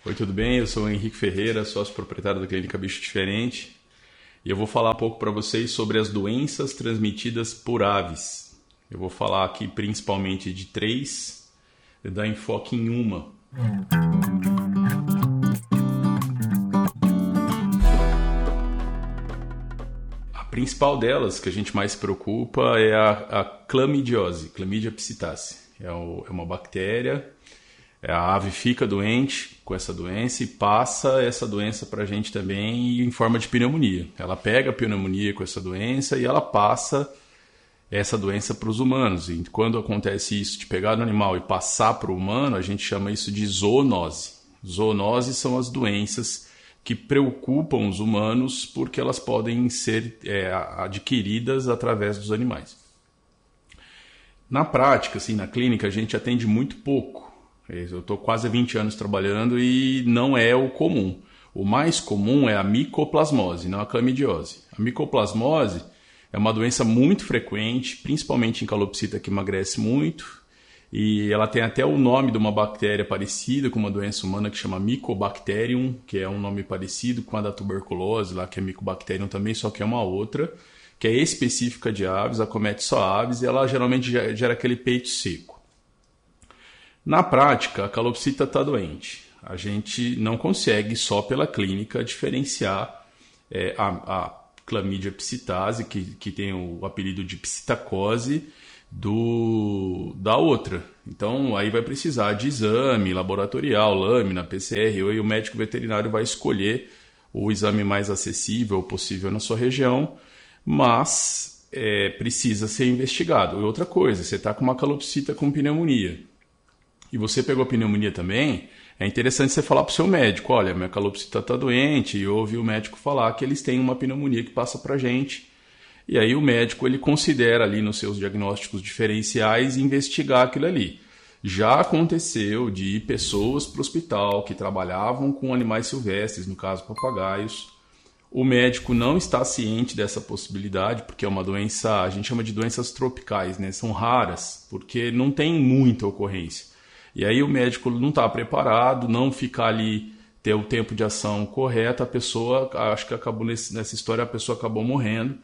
Oi, tudo bem? Eu sou o Henrique Ferreira, sócio proprietário da Clínica Bicho Diferente, e eu vou falar um pouco para vocês sobre as doenças transmitidas por aves. Eu vou falar aqui principalmente de três, e dar enfoque em uma. A principal delas, que a gente mais se preocupa, é a clamidiose, Chlamydia psittaci. É uma bactéria. A ave fica doente com essa doença e passa essa doença para a gente também em forma de pneumonia. Ela pega a pneumonia com essa doença e ela passa essa doença para os humanos. E quando acontece isso, de pegar no animal e passar para o humano, a gente chama isso de zoonose. Zoonoses são as doenças que preocupam os humanos porque elas podem ser adquiridas através dos animais. Na prática, assim, na clínica, a gente atende muito pouco. Eu estou quase há 20 anos trabalhando e não é o comum. O mais comum é a micoplasmose, não a clamidiose. A micoplasmose é uma doença muito frequente, principalmente em calopsita que emagrece muito. E ela tem até o nome de uma bactéria parecida com uma doença humana que chama Mycobacterium, que é um nome parecido com a da tuberculose, lá que é Mycobacterium também, só que é uma outra, que é específica de aves, acomete só aves e ela geralmente gera aquele peito seco. Na prática, a calopsita está doente. A gente não consegue só pela clínica diferenciar a Chlamydia psittaci, que tem o apelido de psittacose, da outra. Então, aí vai precisar de exame laboratorial, lâmina, PCR, e o médico veterinário vai escolher o exame mais acessível possível na sua região, mas precisa ser investigado. E outra coisa, você está com uma calopsita com pneumonia, e você pegou a pneumonia também, é interessante você falar para o seu médico, olha, minha calopsita está doente, e ouve o médico falar que eles têm uma pneumonia que passa para a gente. E aí o médico ele considera ali nos seus diagnósticos diferenciais investigar aquilo ali. Já aconteceu de ir pessoas para o hospital que trabalhavam com animais silvestres, no caso papagaios. O médico não está ciente dessa possibilidade, porque é uma doença, a gente chama de doenças tropicais, né? São raras, porque não tem muita ocorrência. E aí o médico não está preparado, não fica ali, ter o tempo de ação correto, a pessoa, acho que acabou nessa história, a pessoa acabou morrendo.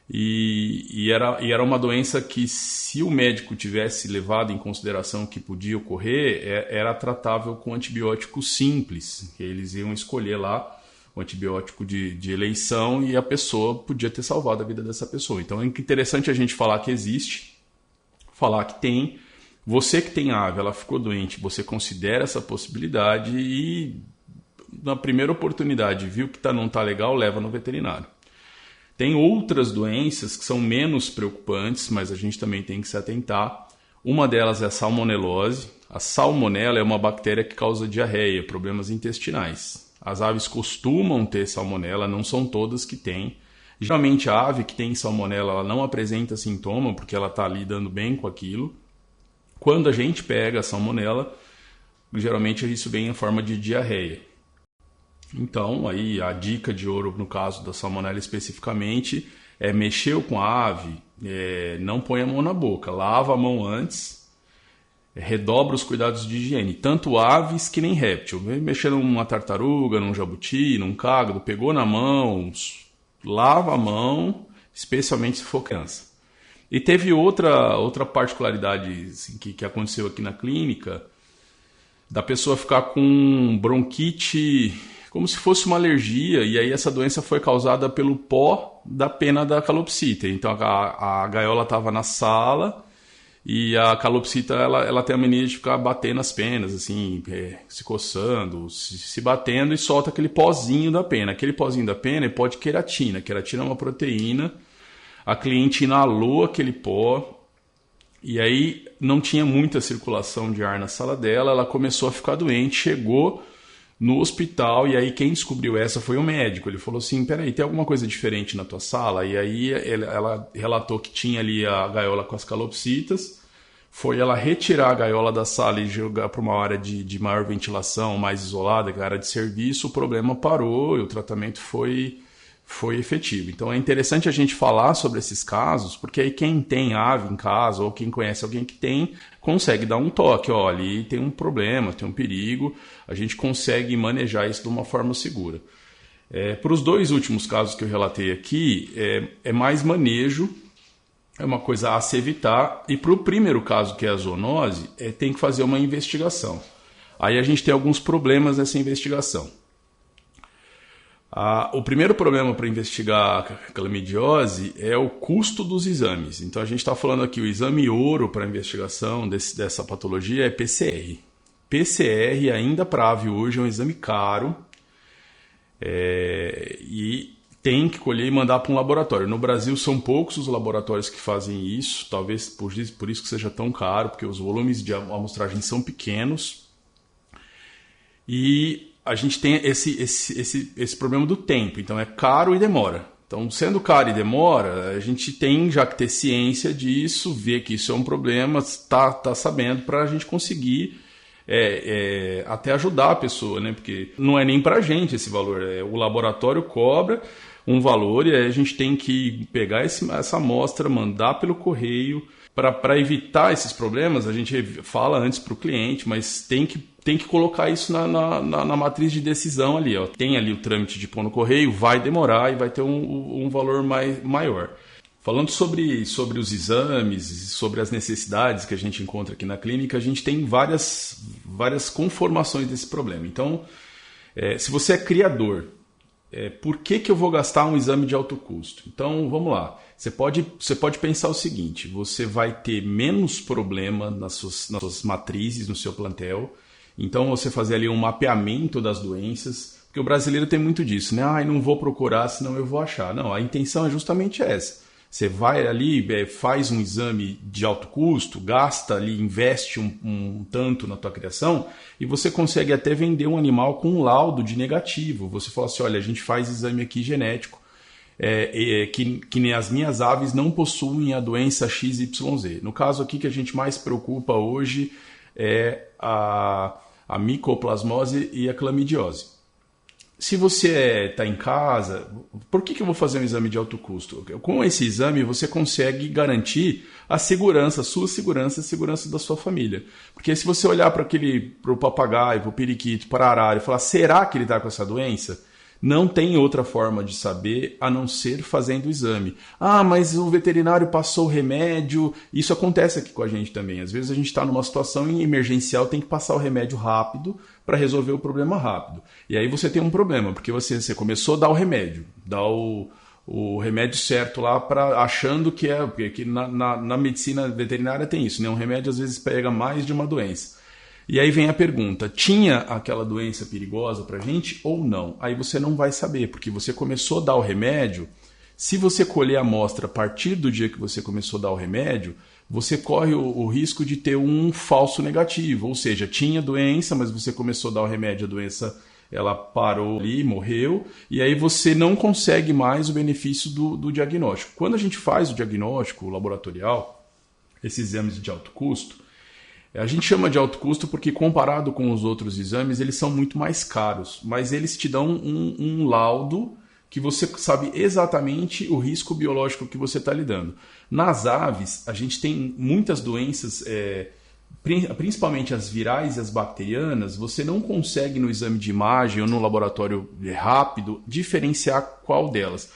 E era uma doença que, se o médico tivesse levado em consideração que podia ocorrer, era tratável com antibiótico simples. Eles iam escolher lá o antibiótico de eleição e a pessoa podia ter salvado a vida dessa pessoa. Então é interessante a gente falar que existe, falar que tem. Você que tem ave, ela ficou doente, você considera essa possibilidade e, na primeira oportunidade, viu que não está legal, leva no veterinário. Tem outras doenças que são menos preocupantes, mas a gente também tem que se atentar. Uma delas é a salmonelose. A salmonela é uma bactéria que causa diarreia, problemas intestinais. As aves costumam ter salmonela, não são todas que têm. Geralmente a ave que tem salmonela ela não apresenta sintoma, porque ela está lidando bem com aquilo. Quando a gente pega a salmonela, geralmente isso vem em forma de diarreia. Então, aí a dica de ouro no caso da salmonela especificamente é mexeu com a ave, não põe a mão na boca, lava a mão antes, redobra os cuidados de higiene, tanto aves que nem réptil. Mexendo numa tartaruga, num jabuti, num cágado, pegou na mão, lava a mão, especialmente se for criança. E teve outra particularidade assim, que aconteceu aqui na clínica, da pessoa ficar com bronquite, como se fosse uma alergia, e aí essa doença foi causada pelo pó da pena da calopsita. Então a gaiola estava na sala e a calopsita ela tem a mania de ficar batendo as penas, assim, se coçando, se batendo e solta aquele pozinho da pena. Aquele pozinho da pena é pó de queratina. Queratina é uma proteína. A cliente inalou aquele pó e aí não tinha muita circulação de ar na sala dela, ela começou a ficar doente, chegou no hospital e aí quem descobriu essa foi o médico. Ele falou assim, peraí, tem alguma coisa diferente na tua sala? E aí ela relatou que tinha ali a gaiola com as calopsitas, foi ela retirar a gaiola da sala e jogar para uma área de maior ventilação, mais isolada, que era a área de serviço, o problema parou e o tratamento foi foi efetivo. Então é interessante a gente falar sobre esses casos, porque aí quem tem ave em casa ou quem conhece alguém que tem, consegue dar um toque. Ó, ali tem um problema, tem um perigo, a gente consegue manejar isso de uma forma segura. Para os 2 últimos casos que eu relatei aqui, é mais manejo, é uma coisa a se evitar. E para o primeiro caso, que é a zoonose, tem que fazer uma investigação. Aí a gente tem alguns problemas nessa investigação. O primeiro problema para investigar a clamidiose é o custo dos exames. Então a gente está falando aqui, o exame ouro para investigação dessa patologia é PCR. PCR ainda para ave hoje é um exame caro e tem que colher e mandar para um laboratório. No Brasil são poucos os laboratórios que fazem isso, talvez por isso que seja tão caro, porque os volumes de amostragem são pequenos. E a gente tem esse problema do tempo, então é caro e demora. Então, sendo caro e demora, a gente tem já que ter ciência disso, ver que isso é um problema, tá sabendo para a gente conseguir até ajudar a pessoa, né? Porque não é nem para a gente esse valor, o laboratório cobra um valor e aí a gente tem que pegar essa amostra, mandar pelo correio. Para evitar esses problemas, a gente fala antes para o cliente, mas tem que colocar isso na matriz de decisão ali. Ó. Tem ali o trâmite de pôr no correio, vai demorar e vai ter um valor maior. Falando sobre os exames, sobre as necessidades que a gente encontra aqui na clínica, a gente tem várias conformações desse problema. Então, se você é criador, por que eu vou gastar um exame de alto custo? Então, vamos lá. Você pode pensar o seguinte, você vai ter menos problema nas suas matrizes, no seu plantel. Então, você fazer ali um mapeamento das doenças, porque o brasileiro tem muito disso, né? Não vou procurar, senão eu vou achar. Não, a intenção é justamente essa. Você vai ali, faz um exame de alto custo, gasta ali, investe um tanto na tua criação e você consegue até vender um animal com um laudo de negativo. Você fala assim, olha, a gente faz exame aqui genético, que as minhas aves não possuem a doença XYZ. No caso aqui que a gente mais preocupa hoje é a micoplasmose e a clamidiose. Se você está em casa, por que eu vou fazer um exame de alto custo? Com esse exame você consegue garantir a segurança, a sua segurança e a segurança da sua família. Porque se você olhar para o papagaio, para o periquito, para a arara e falar, será que ele está com essa doença? Não tem outra forma de saber a não ser fazendo o exame. Mas o veterinário passou o remédio. Isso acontece aqui com a gente também. Às vezes a gente está numa situação emergencial, tem que passar o remédio rápido para resolver o problema rápido. E aí você tem um problema, porque você começou a dar o remédio, dar o remédio certo lá, achando que porque na medicina veterinária tem isso, né? Um remédio às vezes pega mais de uma doença. E aí vem a pergunta, tinha aquela doença perigosa para a gente ou não? Aí você não vai saber, porque você começou a dar o remédio. Se você colher a amostra a partir do dia que você começou a dar o remédio, você corre o risco de ter um falso negativo. Ou seja, tinha doença, mas você começou a dar o remédio, a doença ela parou ali, morreu, e aí você não consegue mais o benefício do diagnóstico. Quando a gente faz o diagnóstico laboratorial, esses exames de alto custo, a gente chama de alto custo porque comparado com os outros exames, eles são muito mais caros, mas eles te dão um laudo que você sabe exatamente o risco biológico que você está lidando. Nas aves, a gente tem muitas doenças, principalmente as virais e as bacterianas, você não consegue no exame de imagem ou no laboratório rápido diferenciar qual delas.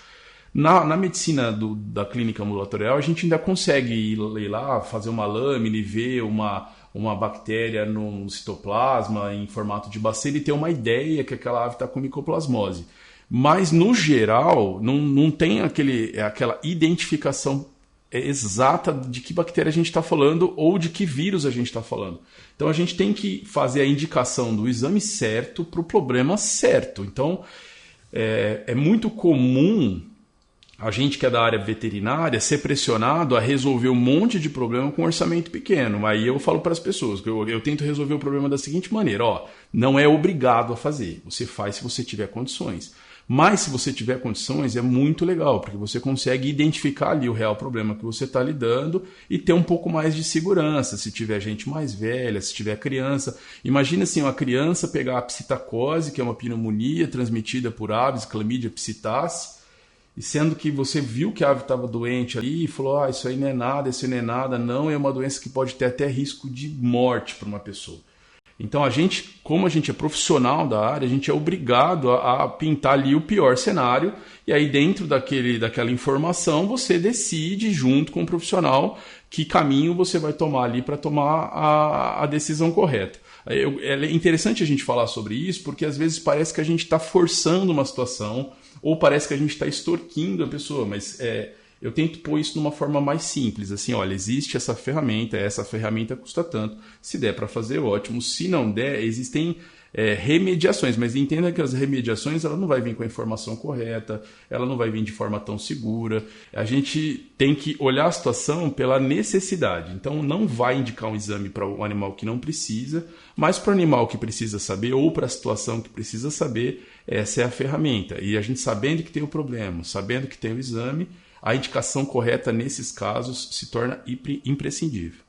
Na medicina da clínica ambulatorial, a gente ainda consegue ir lá, fazer uma lâmina e ver uma bactéria no citoplasma em formato de bacilo e ter uma ideia que aquela ave está com micoplasmose. Mas, no geral, não tem aquela identificação exata de que bactéria a gente está falando ou de que vírus a gente está falando. Então, a gente tem que fazer a indicação do exame certo para o problema certo. Então, é muito comum a gente que é da área veterinária ser pressionado a resolver um monte de problema com um orçamento pequeno. Aí eu falo para as pessoas que eu tento resolver o problema da seguinte maneira. Não é obrigado a fazer. Você faz se você tiver condições. Mas se você tiver condições, é muito legal, porque você consegue identificar ali o real problema que você está lidando e ter um pouco mais de segurança. Se tiver gente mais velha, se tiver criança. Imagina assim, uma criança pegar a psitacose, que é uma pneumonia transmitida por aves, Chlamydia psittace, e sendo que você viu que a ave estava doente ali e falou, isso aí não é nada, isso aí não é nada, não, é uma doença que pode ter até risco de morte para uma pessoa. Então como a gente é profissional da área, a gente é obrigado a pintar ali o pior cenário, e aí dentro daquela informação você decide junto com o profissional que caminho você vai tomar ali para tomar a decisão correta. É interessante a gente falar sobre isso, porque às vezes parece que a gente está forçando uma situação, ou parece que a gente está extorquindo a pessoa, mas eu tento pôr isso de uma forma mais simples, assim, olha, existe essa ferramenta custa tanto, se der para fazer, ótimo, se não der, existem remediações, mas entenda que as remediações ela não vai vir com a informação correta, ela não vai vir de forma tão segura, a gente tem que olhar a situação pela necessidade, então não vai indicar um exame para um animal que não precisa, mas para o animal que precisa saber ou para a situação que precisa saber, essa é a ferramenta, e a gente sabendo que tem o problema, sabendo que tem o exame, a indicação correta nesses casos se torna imprescindível.